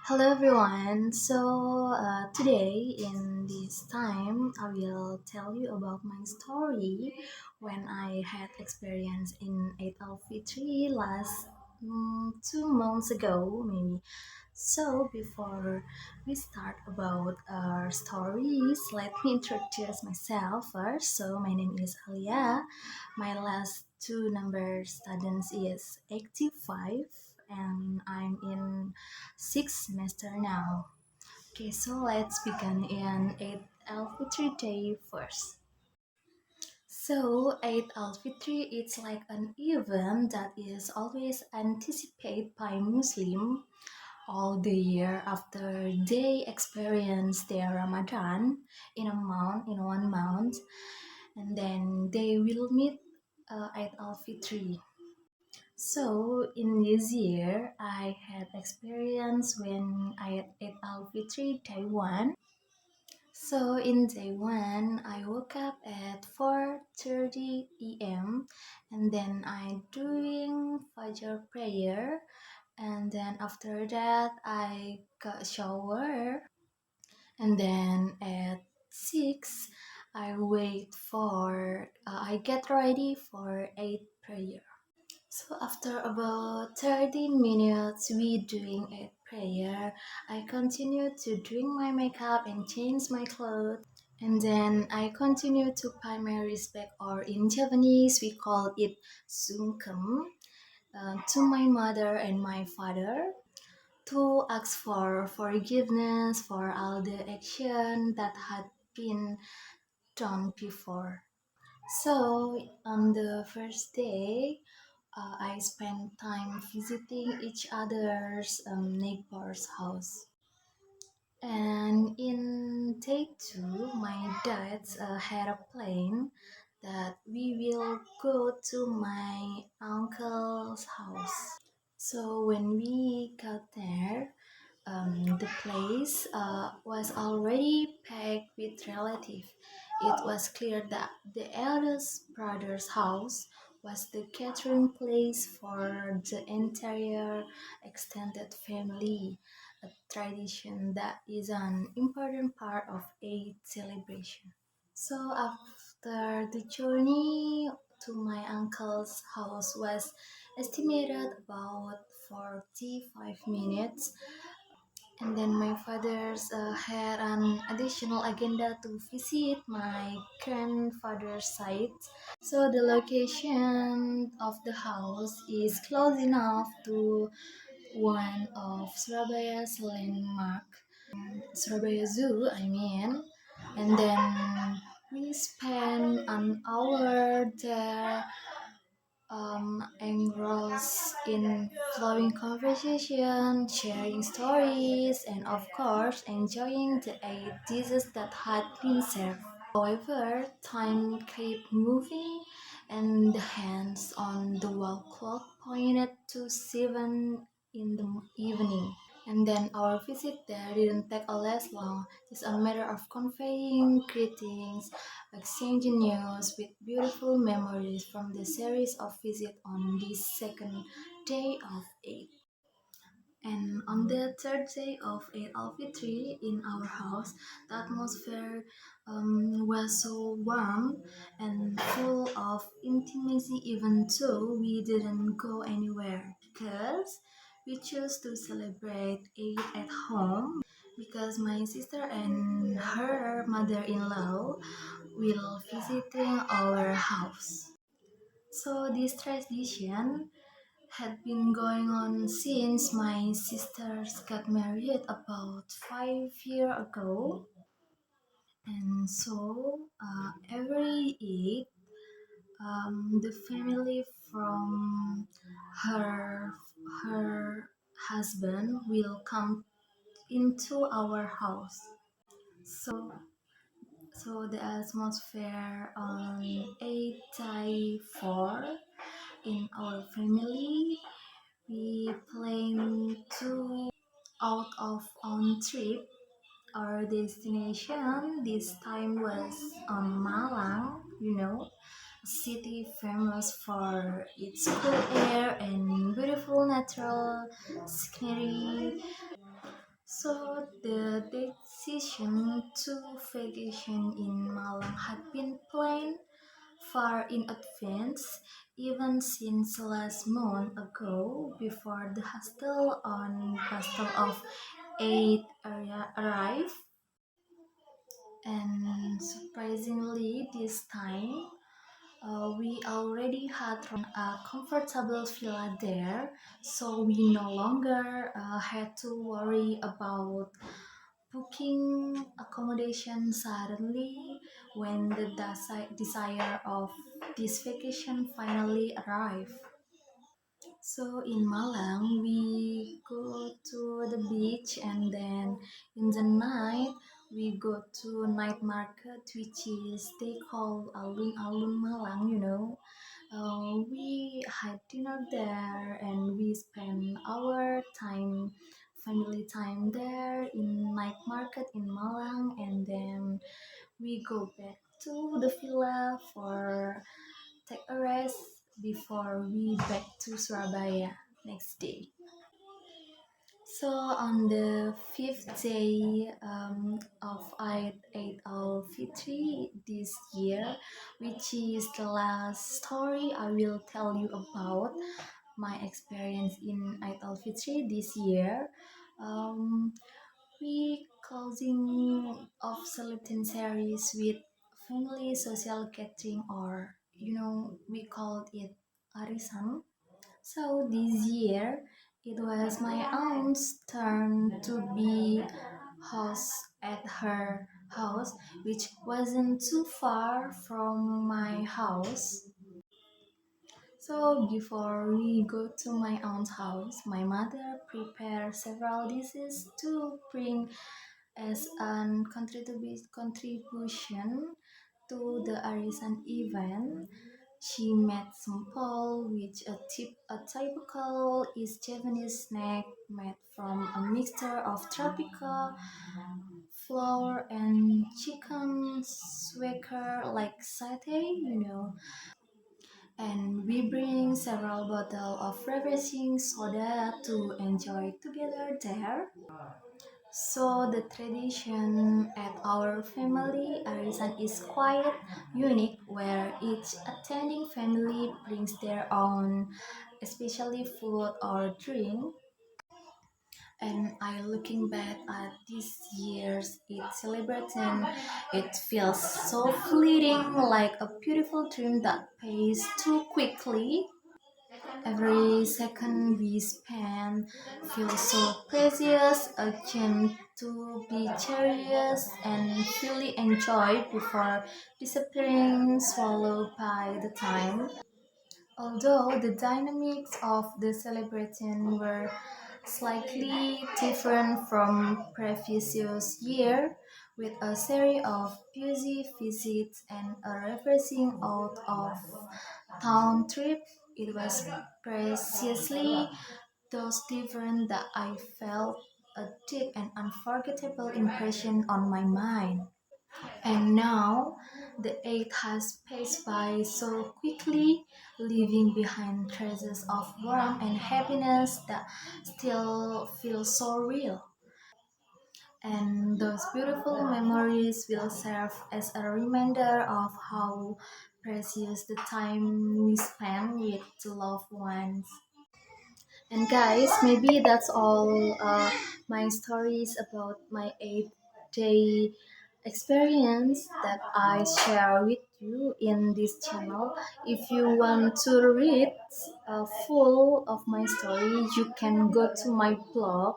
Hello everyone. Today in this time I will tell you about my story when I had experience in Eid al-Fitr last 2 months ago maybe. So before we start about our stories, let me introduce myself first. So my name is Aliyah. My last two number students is 85 and I'm in sixth semester now. Okay, so let's begin in Eid al-Fitr day first. So Eid al-Fitr is like an event that is always anticipated by Muslim all the year after they experience their Ramadan in 1 month, and then they will meet Eid al-Fitr. So in this year, I had experience when I had Eid al-Fitr day one. So in day one, I woke up at 4:30 a.m. and then I doing Fajr prayer, and then after that I got shower, and then at 6 I get ready for 8 prayer. So after about 30 minutes we doing a prayer, I continue to doing my makeup and change my clothes. And then I continue to pay my respect, or in Japanese we call it sungkem, to my mother and my father, to ask for forgiveness for all the action that had been done before. So on the first day, I spent time visiting each other's neighbor's house. And in day two, my dad had a plan that we will go to my uncle's house. So when we got there, the place was already packed with relatives. It was clear that the eldest brother's house was the gathering place for the entire extended family, a tradition that is an important part of Eid celebration. So after the journey to my uncle's house was estimated about 45 minutes, and then my father's had an additional agenda to visit my grandfather's site. So the location of the house is close enough to one of Surabaya's landmark, Surabaya Zoo, I mean. And then we spent an hour there, engrossed in flowing conversation, sharing stories, and of course, enjoying the eight dishes that had been served. However, time kept moving, and the hands on the wall clock pointed to 7 in the evening. And then our visit there didn't take a less long, just a matter of conveying greetings, exchanging news with beautiful memories from the series of visits on this second day of Eid. And on the third day of Eid al-Fitr in our house, the atmosphere was so warm and full of intimacy, even though we didn't go anywhere, because we chose to celebrate Eid at home, because my sister and her mother-in-law will visiting our house. So this tradition had been going on since my sisters got married about 5 years ago. And so every Eid, the family from her her husband will come into our house. So the atmosphere on 8 4 in our family, we plan to out of on trip. Our destination this time was Malang, a city famous for its cool air and beautiful natural scenery. thought the decision to vacation in Malang had been planned far in advance, even since last month ago, before the hostel on Hostel of 8 area arrived. And surprisingly, this time we already had a comfortable villa there, so we no longer had to worry about booking accommodation suddenly when the desire of this vacation finally arrived. So in Malang, we go to the beach and then in the night we go to night market, which is they call alun-alun Malang. We had dinner there and we spend our time, family time there in night market in Malang, and then we go back to the villa for take a rest before we back to Surabaya next day. So on the fifth day of Eid al-Fitr this year, which is the last story I will tell you about my experience in Eid al-Fitr this year. Um, we closing of celebrating series with family social gathering, or we called it arisan. So this year it was my aunt's turn to be host at her house, which wasn't too far from my house. So before we go to my aunt's house, my mother prepared several dishes to bring as an contribution to the Arisan event. She made simple, which a typical East Japanese snack made from a mixture of tropical flour and chicken swaker like satay. And we bring several bottles of refreshing soda to enjoy together there. So the tradition at our family arisan is quite unique, where each attending family brings their own, especially food or drink. And I looking back at this year's Eid celebration, it feels so fleeting, like a beautiful dream that passes too quickly. Every second we spend feels so precious, a chance to be cherished and fully enjoyed before disappearing, swallowed by the time. Although the dynamics of the celebration were slightly different from previous year, with a series of busy visits and a refreshing out of town trip, it was precisely those different that I felt a deep and unforgettable impression on my mind. And now the eight has passed by so quickly, leaving behind traces of warmth and happiness that still feel so real. And those beautiful memories will serve as a reminder of how precious the time we spend with the loved ones. And guys, maybe that's all my stories about my 8 day experience that I share with you in this channel. If you want to read full of my story, you can go to my blog,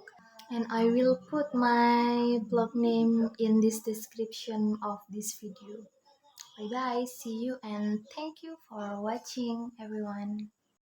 and I will put my blog name in this description of this video. Bye bye, see you, and thank you for watching everyone.